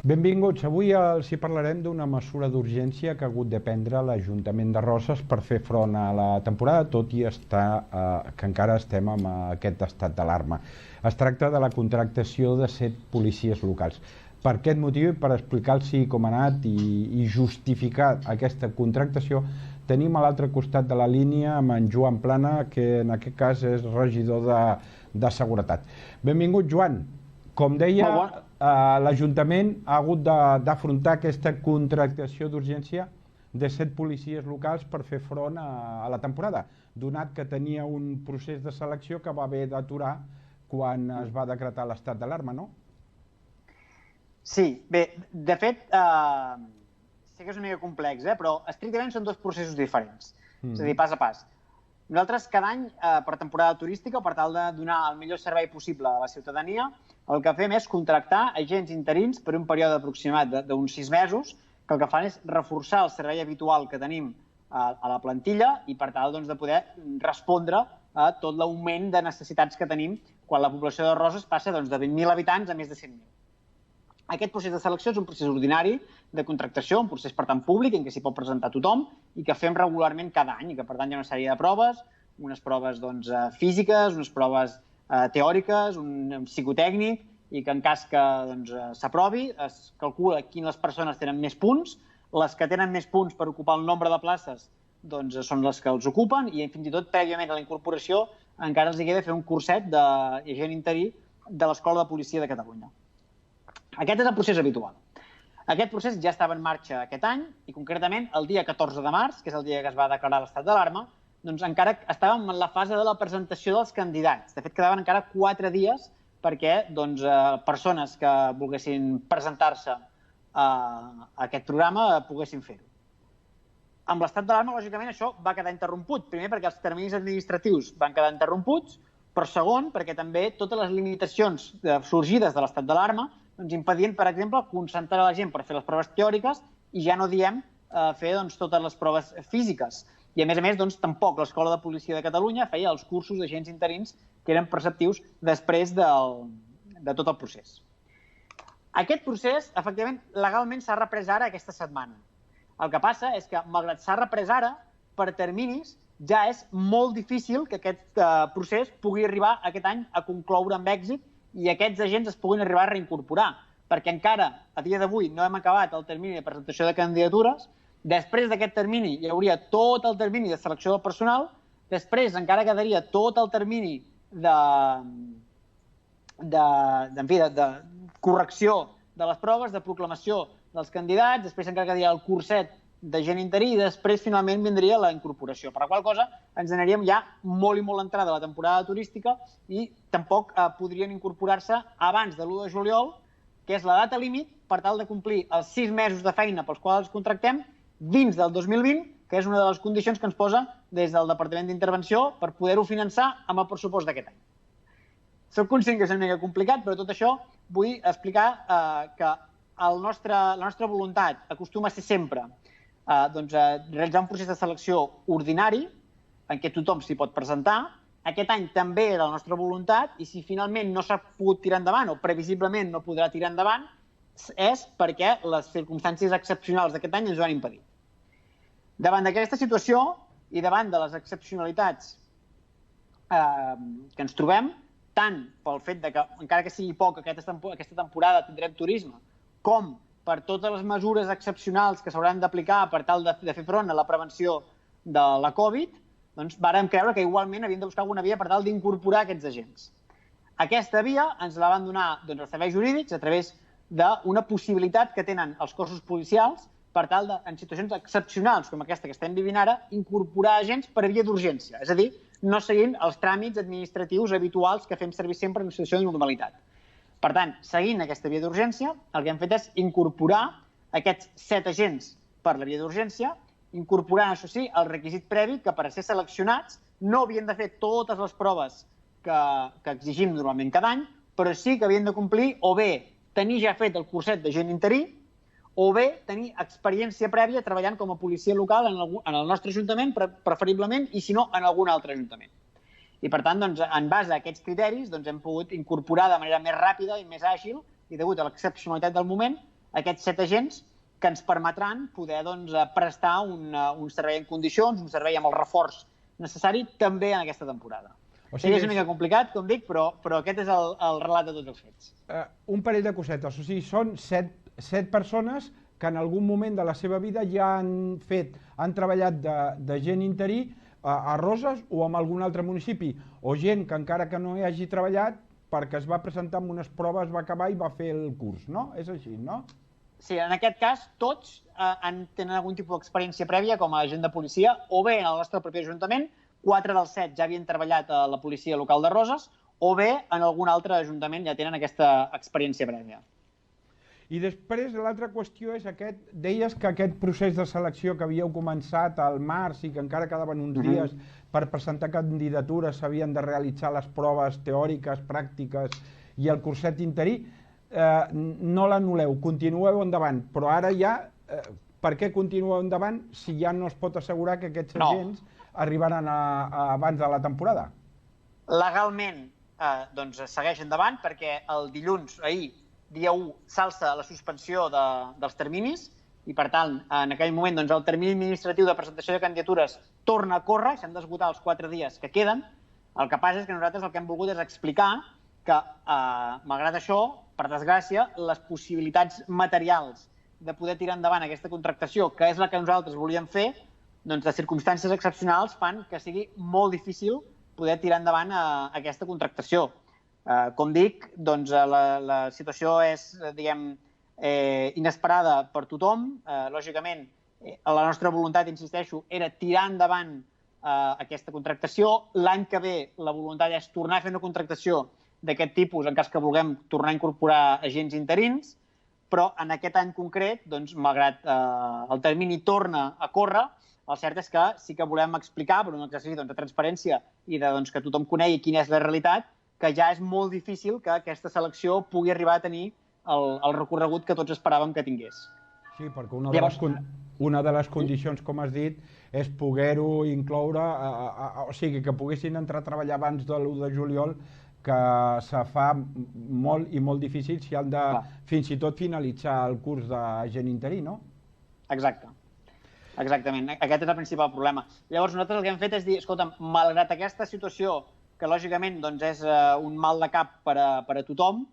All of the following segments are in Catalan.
Benvinguts. Avui els hi parlarem d'una mesura d'urgència que ha hagut de prendre l'Ajuntament de Roses per fer front a la temporada, tot i que encara estem amb aquest estat d'alarma. Es tracta de la contractació de 7 policies locals. Per aquest motiu, per explicar-los com ha anat i justificar aquesta contractació, tenim a l'altre costat de la línia amb en Joan Plana, que en aquest cas és regidor de Seguretat. Benvingut, Joan. Com deia, l'Ajuntament ha hagut d'afrontar aquesta contractació d'urgència de 7 policies locals per fer front a la temporada, donat que tenia un procés de selecció que va haver d'aturar quan es va decretar l'estat d'alarma, no? Sí, bé, de fet, sé que és una mica complex, però estrictament són 2 processos diferents, és a dir, pas a pas. Nosaltres cada any, per temporada turística, per tal de donar el millor servei possible a la ciutadania, el que fem és contractar agents interins per un període aproximat d'uns 6 mesos, que el que fan és reforçar el servei habitual que tenim a la plantilla i per tal de poder respondre a tot l'augment de necessitats que tenim quan la població de Roses passa de 20.000 habitants a més de 100.000. Aquest procés de selecció és un procés ordinari de contractació, un procés per tant públic en què s'hi pot presentar tothom i que fem regularment cada any i que per tant hi ha una sèrie de proves, unes proves físiques, unes proves teòriques, un psicotècnic i que en cas que s'aprovi es calcula quines persones tenen més punts, les que tenen més punts per ocupar el nombre de places són les que els ocupen i fins i tot prèviament a la incorporació encara els queda fer un curset d'agent interí de l'Escola de Policia de Catalunya. Aquest és el procés habitual. Aquest procés ja estava en marxa aquest any i concretament el dia 14 de març, que és el dia que es va declarar l'estat d'alarma, encara estàvem en la fase de la presentació dels candidats. De fet, quedaven encara 4 dies perquè persones que volguessin presentar-se a aquest programa poguessin fer-ho. Amb l'estat d'alarma, lògicament, això va quedar interromput. Primer, perquè els terminis administratius van quedar interromputs, però segon, perquè també totes les limitacions sorgides de l'estat d'alarma impedien, per exemple, concentrar la gent per fer les proves teòriques i ja no diem fer totes les proves físiques. I a més, tampoc l'Escola de Policia de Catalunya feia els cursos d'agents interins que eren preceptius després de tot el procés. Aquest procés, efectivament, legalment s'ha reprès ara aquesta setmana. El que passa és que, malgrat s'ha reprès ara, per terminis, ja és molt difícil que aquest procés pugui arribar aquest any a concloure amb èxit i aquests agents es puguin arribar a reincorporar, perquè encara, a dia d'avui, no hem acabat el termini de presentació de candidatures, després d'aquest termini hi hauria tot el termini de selecció del personal, després encara quedaria tot el termini de correcció de les proves, de proclamació dels candidats, després encara quedaria el curset de gent interí i després finalment vindria la incorporació. Per la qual cosa ens aniríem ja molt i molt entrada a la temporada turística i tampoc podrien incorporar-se abans de l'1 de juliol, que és la data límit per tal de complir els 6 mesos de feina pels quals els contractem dins del 2020, que és una de les condicions que ens posa des del Departament d'Intervenció per poder-ho finançar amb el pressupost d'aquest any. Soc conscient que és una mica complicat, però tot això vull explicar que la nostra voluntat acostuma a ser sempre realitzar un procés de selecció ordinari en què tothom s'hi pot presentar. Aquest any també era la nostra voluntat i si finalment no s'ha pogut tirar endavant o previsiblement no podrà tirar endavant és perquè les circumstàncies excepcionals d'aquest any ens ho han impedit. Davant d'aquesta situació i davant de les excepcionalitats que ens trobem, tant pel fet que, encara que sigui poc, aquesta temporada tindrem turisme, com per totes les mesures excepcionals que s'hauran d'aplicar per tal de fer front a la prevenció de la Covid, doncs vàrem creure que igualment havíem de buscar alguna via per tal d'incorporar aquests agents. Aquesta via ens la van donar els serveis jurídics a través d'una possibilitat que tenen els cossos policials per tal de, en situacions excepcionals com aquesta que estem vivint ara, incorporar agents per via d'urgència, és a dir, no seguint els tràmits administratius habituals que fem servir sempre en situació de normalitat. Per tant, seguint aquesta via d'urgència, el que hem fet és incorporar aquests 7 agents per la via d'urgència, incorporant, això sí, el requisit previ que per ser seleccionats no havien de fer totes les proves que exigim normalment cada any, però sí que havien de complir o bé tenir ja fet el curset d'agent interí o bé tenir experiència prèvia treballant com a policia local en el nostre ajuntament, preferiblement, i si no, en algun altre ajuntament. I, per tant, en base a aquests criteris, hem pogut incorporar de manera més ràpida i més àgil, i degut a l'excepcionalitat del moment, aquests 7 agents que ens permetran poder prestar un servei en condicions, un servei amb el reforç necessari també en aquesta temporada. O sigui, és una mica complicat, com dic, però aquest és el relat de tots els fets. Un parell de cosetes, o sigui, són 7 persones que en algun moment de la seva vida ja han treballat d'agent interí a Roses o en algun altre municipi, o gent que encara que no hi hagi treballat perquè es va presentar amb unes proves, va acabar i va fer el curs, no? És així, no? Sí, en aquest cas tots tenen algun tipus d'experiència prèvia com a agent de policia, o bé en el nostre propi ajuntament, 4 dels 7 ja havien treballat a la policia local de Roses, o bé en algun altre ajuntament ja tenen aquesta experiència prèvia. I després l'altra qüestió és deies que aquest procés de selecció que havíeu començat al març i que encara quedaven uns dies per presentar candidatures, s'havien de realitzar les proves teòriques, pràctiques i el curset interí, no l'anul·leu, continueu endavant, però ara ja, per què continueu endavant si ja no es pot assegurar que aquests agents arribaran abans de la temporada? Legalment, doncs segueix endavant perquè el dilluns, ahir, dia 1, s'alça la suspensió dels terminis i, per tant, en aquell moment el termini administratiu de presentació de candidatures torna a córrer, s'han d'esgotar els 4 dies que queden. El que passa és que nosaltres el que hem volgut és explicar que, malgrat això, per desgràcia, les possibilitats materials de poder tirar endavant aquesta contractació, que és la que nosaltres volíem fer, doncs les circumstàncies excepcionals fan que sigui molt difícil poder tirar endavant aquesta contractació. Com dic, doncs la situació és, diguem, inesperada per tothom. Lògicament, la nostra voluntat, insisteixo, era tirar endavant aquesta contractació. L'any que ve la voluntat és tornar a fer una contractació d'aquest tipus en cas que vulguem tornar a incorporar agents interins, però en aquest any concret, doncs, malgrat el termini torna a córrer, el cert és que sí que volem explicar, per un exercici de transparència i que tothom conegui quina és la realitat, que ja és molt difícil que aquesta selecció pugui arribar a tenir el recorregut que tots esperàvem que tingués. Sí, perquè una de les condicions, com has dit, és poder-ho incloure, o sigui, que poguessin entrar a treballar abans de l'1 de juliol, que se fa molt i molt difícil si han de fins i tot finalitzar el curs d'agent interí, no? Exacte. Exactament. Aquest és el principal problema. Llavors, nosaltres el que hem fet és dir, escolta, malgrat aquesta situació, que lògicament és un mal de cap per a tothom,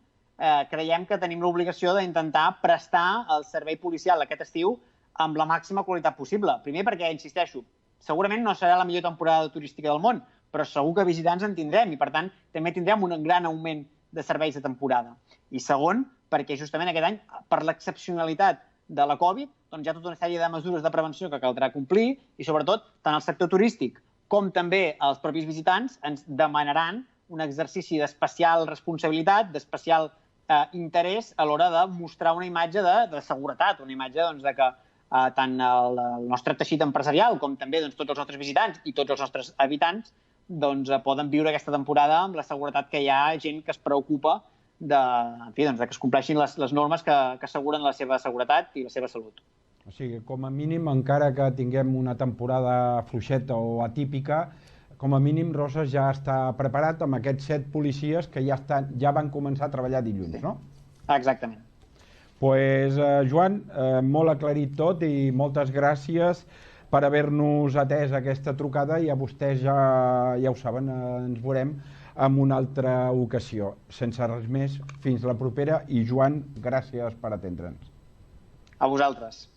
creiem que tenim l'obligació d'intentar prestar el servei policial aquest estiu amb la màxima qualitat possible. Primer perquè, insisteixo, segurament no serà la millor temporada turística del món, però segur que visitants en tindrem i, per tant, també tindrem un gran augment de serveis de temporada. I segon, perquè justament aquest any, per l'excepcionalitat de la Covid, doncs hi ha tota una sèrie de mesures de prevenció que caldrà complir i, sobretot, tant el sector turístic com també els propis visitants ens demanaran un exercici d'especial responsabilitat, d'especial interès a l'hora de mostrar una imatge de seguretat, una imatge de que tant el nostre teixit empresarial com també tots els nostres visitants i tots els nostres habitants poden viure aquesta temporada amb la seguretat que hi ha gent que es preocupa que es compleixin les normes que asseguren la seva seguretat i la seva salut. O sigui, com a mínim, encara que tinguem una temporada fluixeta o atípica, com a mínim Roses ja està preparat amb aquests 7 policies que ja van començar a treballar dilluns, no? Exactament. Doncs, Joan, molt aclarit tot i moltes gràcies per haver-nos atès aquesta trucada i a vostès ja ho saben, ens veurem en una altra ocasió. Sense res més, fins la propera i Joan, gràcies per atendre'ns. A vosaltres.